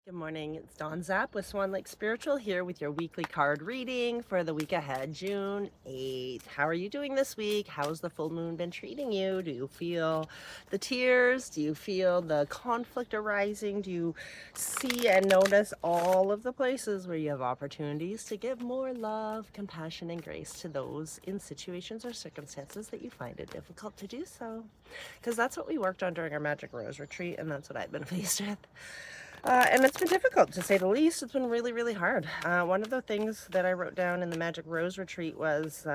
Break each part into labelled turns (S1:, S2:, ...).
S1: Good morning, it's Dawn Zapp with Swan Lake Spiritual here with your weekly card reading for the week ahead, June 8th. How are you doing this week? How's the full moon been treating you? Do you feel the tears? Do you feel the conflict arising? Do you see and notice all of the places where you have opportunities to give more love, compassion, and grace to those in situations or circumstances that you find it difficult to do so? Because that's what we worked on during our Magic Rose retreat, and that's what I've been faced with. And it's been difficult, to say the least. It's been really, really hard. One of the things that I wrote down in the Magic Rose retreat was,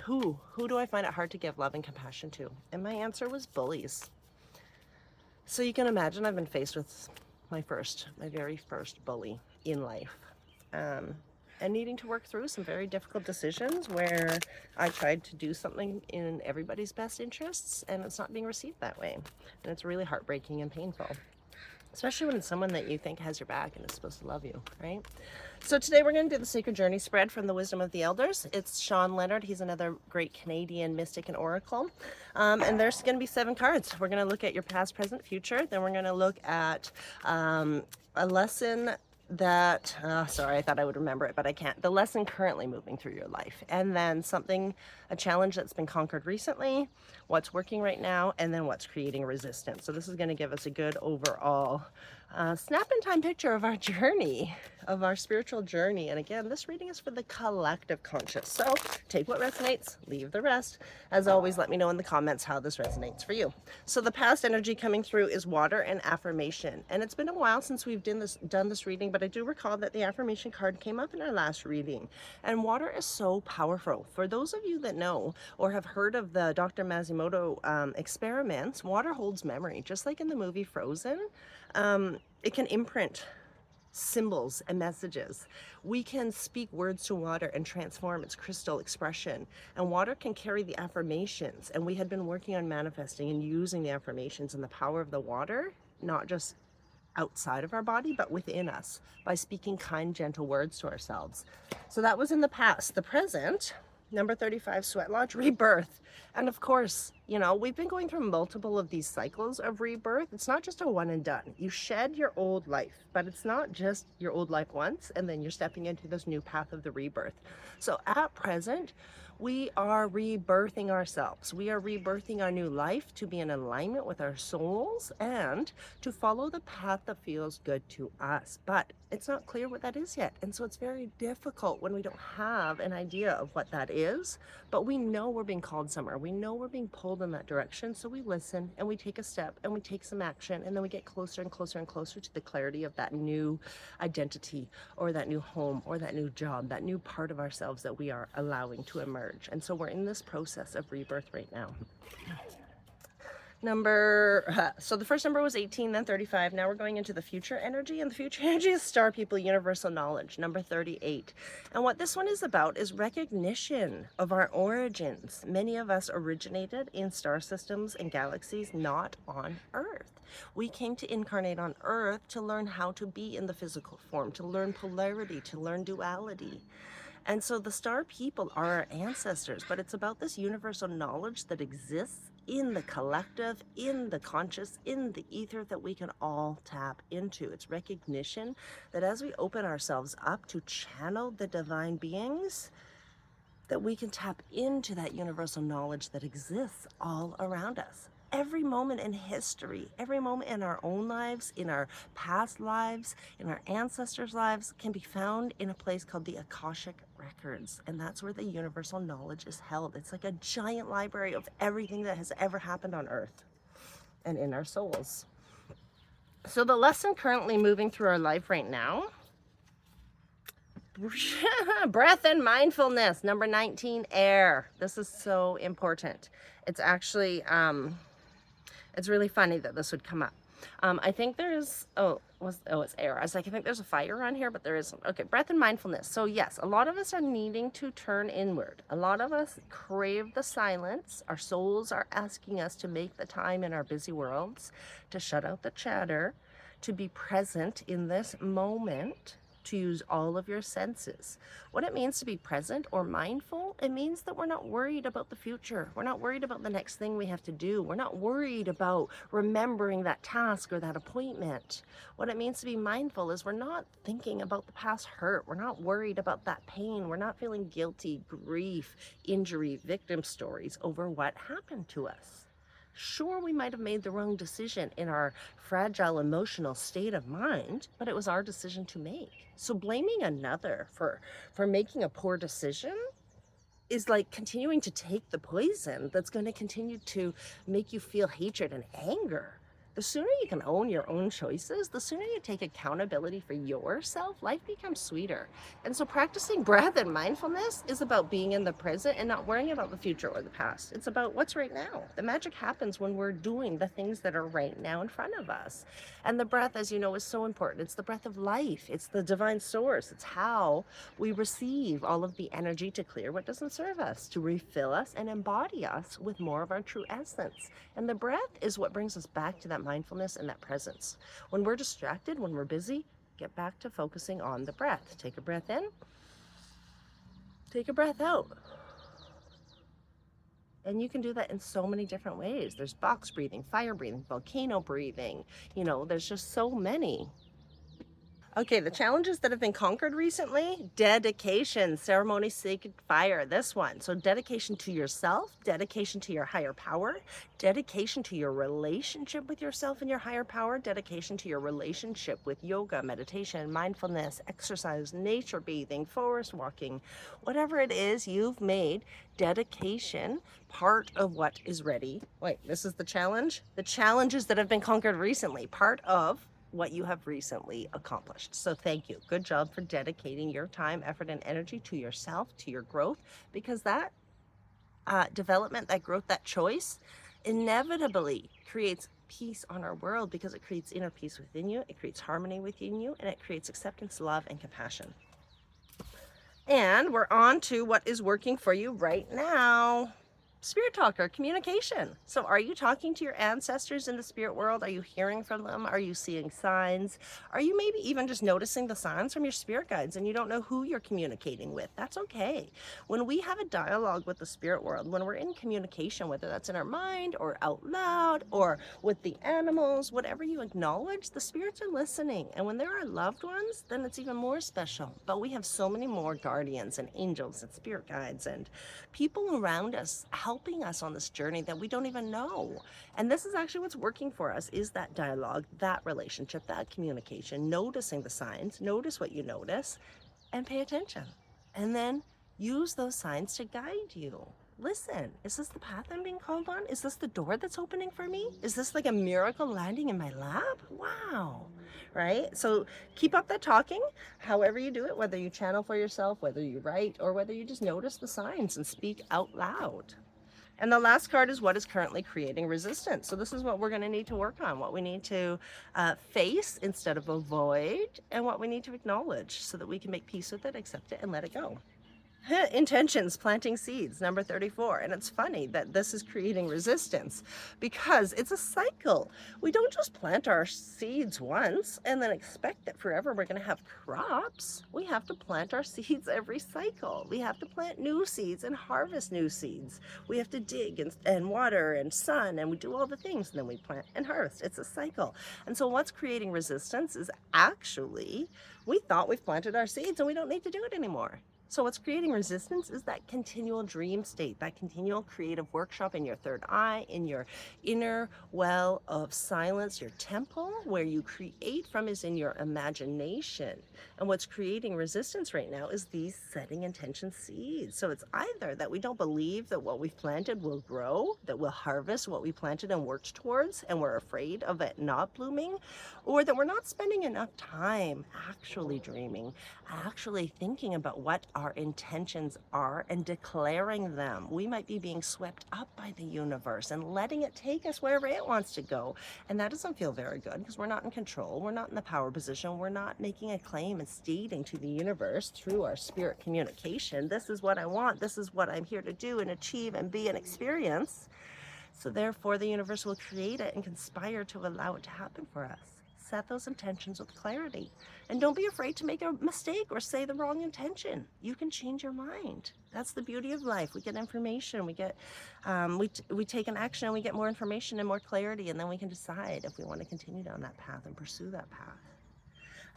S1: who do I find it hard to give love and compassion to? And my answer was bullies. So you can imagine I've been faced with my very first bully in life. And needing to work through some very difficult decisions where I tried to do something in everybody's best interests and it's not being received that way. And it's really heartbreaking and painful, especially when it's someone that you think has your back and is supposed to love you, right? So today we're going to do the Sacred Journey spread from the Wisdom of the Elders. It's Sean Leonard. He's another great Canadian mystic and oracle. And there's going to be 7 cards. We're going to look at your past, present, future. Then we're going to look at a lesson that, sorry, I thought I would remember it, but I can't. The lesson currently moving through your life. And then a challenge that's been conquered recently, what's working right now, and then what's creating resistance. So this is going to give us a good overall snap in time picture of our journey, of our spiritual journey. And again, this reading is for the collective conscious. So take what resonates, leave the rest. As always, let me know in the comments how this resonates for you. So the past energy coming through is water and affirmation. And it's been a while since we've done this reading, but I do recall that the affirmation card came up in our last reading. And water is so powerful. For those of you that know or have heard of the Dr. Mazimoto experiments, water holds memory. Just like in the movie Frozen, it can imprint symbols and messages. We can speak words to water and transform its crystal expression. And water can carry the affirmations. And we had been working on manifesting and using the affirmations and the power of the water, not just outside of our body, but within us, by speaking kind, gentle words to ourselves. So that was in the past. The present, number 35, Sweat Lodge, rebirth. And of course, you know, we've been going through multiple of these cycles of rebirth. It's not just a one and done. You shed your old life, but it's not just your old life once, and then you're stepping into this new path of the rebirth. So at present, we are rebirthing ourselves. We are rebirthing our new life to be in alignment with our souls and to follow the path that feels good to us. But it's not clear what that is yet. And so it's very difficult when we don't have an idea of what that is. But we know we're being called somewhere. We know we're being pulled in that direction. So we listen and we take a step and we take some action. And then we get closer and closer and closer to the clarity of that new identity or that new home or that new job, that new part of ourselves that we are allowing to emerge. And so we're in this process of rebirth right now. So the first number was 18, then 35. Now we're going into the future energy, and the future energy is Star People, Universal Knowledge, number 38. And what this one is about is recognition of our origins. Many of us originated in star systems and galaxies, not on Earth. We came to incarnate on Earth to learn how to be in the physical form, to learn polarity, to learn duality. And so the star people are our ancestors, but it's about this universal knowledge that exists in the collective, in the conscious, in the ether that we can all tap into. It's recognition that as we open ourselves up to channel the divine beings, that we can tap into that universal knowledge that exists all around us. Every moment in history, every moment in our own lives, in our past lives, in our ancestors' lives, can be found in a place called the Akashic Records. And that's where the universal knowledge is held. It's like a giant library of everything that has ever happened on Earth and in our souls. So the lesson currently moving through our life right now, breath and mindfulness, number 19, air. This is so important. It's actually, it's really funny that this would come up. I think there's, it's air. I was like, I think there's a fire on here, but there isn't. Okay, breath and mindfulness. So yes, a lot of us are needing to turn inward. A lot of us crave the silence. Our souls are asking us to make the time in our busy worlds, to shut out the chatter, to be present in this moment, to use all of your senses. What it means to be present or mindful, it means that we're not worried about the future. We're not worried about the next thing we have to do. We're not worried about remembering that task or that appointment. What it means to be mindful is we're not thinking about the past hurt. We're not worried about that pain. We're not feeling guilty, grief, injury, victim stories over what happened to us. Sure, we might have made the wrong decision in our fragile emotional state of mind, but it was our decision to make. So blaming another for making a poor decision is like continuing to take the poison that's going to continue to make you feel hatred and anger. The sooner you can own your own choices, the sooner you take accountability for yourself, life becomes sweeter. And so practicing breath and mindfulness is about being in the present and not worrying about the future or the past. It's about what's right now. The magic happens when we're doing the things that are right now in front of us. And the breath, as you know, is so important. It's the breath of life. It's the divine source. It's how we receive all of the energy to clear what doesn't serve us, to refill us and embody us with more of our true essence. And the breath is what brings us back to that mindfulness and that presence. When we're distracted, when we're busy, get back to focusing on the breath. Take a breath in, take a breath out. And you can do that in so many different ways. There's box breathing, fire breathing, volcano breathing. There's just so many. Okay, the challenges that have been conquered recently: dedication, ceremony, sacred fire, this one. So dedication to yourself, dedication to your higher power, dedication to your relationship with yourself and your higher power, dedication to your relationship with yoga, meditation, mindfulness, exercise, nature bathing, forest walking, whatever it is you've made dedication part of what is ready. Wait, this is the challenge? The challenges that have been conquered recently, part of what you have recently accomplished. So thank you. Good job for dedicating your time, effort, and energy to yourself, to your growth, because that development, that growth, that choice inevitably creates peace on our world, because it creates inner peace within you, it creates harmony within you, and it creates acceptance, love, and compassion. And we're on to what is working for you right now. Spirit talker, communication. So are you talking to your ancestors in the spirit world? Are you hearing from them? Are you seeing signs? Are you maybe even just noticing the signs from your spirit guides and you don't know who you're communicating with? That's okay. When we have a dialogue with the spirit world, when we're in communication, whether that's in our mind or out loud or with the animals, whatever you acknowledge, the spirits are listening. And when they're our loved ones, then it's even more special. But we have so many more guardians and angels and spirit guides and people around us helping us on this journey that we don't even know. And this is actually what's working for us, is that dialogue, that relationship, that communication, noticing the signs, notice what you notice, and pay attention. And then use those signs to guide you. Listen, is this the path I'm being called on? Is this the door that's opening for me? Is this like a miracle landing in my lap? Wow. Right? So keep up that talking, however you do it, whether you channel for yourself, whether you write, or whether you just notice the signs and speak out loud. And the last card is what is currently creating resistance. So this is what we're going to need to work on, what we need to face instead of avoid, and what we need to acknowledge so that we can make peace with it, accept it, and let it go. Intentions, planting seeds, number 34. And it's funny that this is creating resistance because it's a cycle. We don't just plant our seeds once and then expect that forever we're going to have crops. We have to plant our seeds every cycle. We have to plant new seeds and harvest new seeds. We have to dig and water and sun, and we do all the things, and then we plant and harvest. It's a cycle. And so what's creating resistance is actually, we thought we've planted our seeds and we don't need to do it anymore. So what's creating resistance is that continual dream state, that continual creative workshop in your third eye, in your inner well of silence, your temple, where you create from is in your imagination. And what's creating resistance right now is these setting intention seeds. So it's either that we don't believe that what we've planted will grow, that we'll harvest what we planted and worked towards, and we're afraid of it not blooming, or that we're not spending enough time actually dreaming, actually thinking about what our intentions are and declaring them. We might be being swept up by the universe and letting it take us wherever it wants to go. And that doesn't feel very good because we're not in control. We're not in the power position. We're not making a claim and stating to the universe through our spirit communication, this is what I want. This is what I'm here to do and achieve and be and experience. So therefore the universe will create it and conspire to allow it to happen for us. Set those intentions with clarity. And don't be afraid to make a mistake or say the wrong intention. You can change your mind. That's the beauty of life. We get information, we take an action, and we get more information and more clarity, and then we can decide if we want to continue down that path and pursue that path.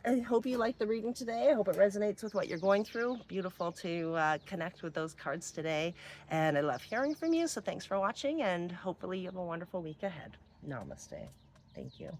S1: I hope you liked the reading today. I hope it resonates with what you're going through. Beautiful to connect with those cards today. And I love hearing from you. So thanks for watching, and hopefully you have a wonderful week ahead. Namaste. Thank you.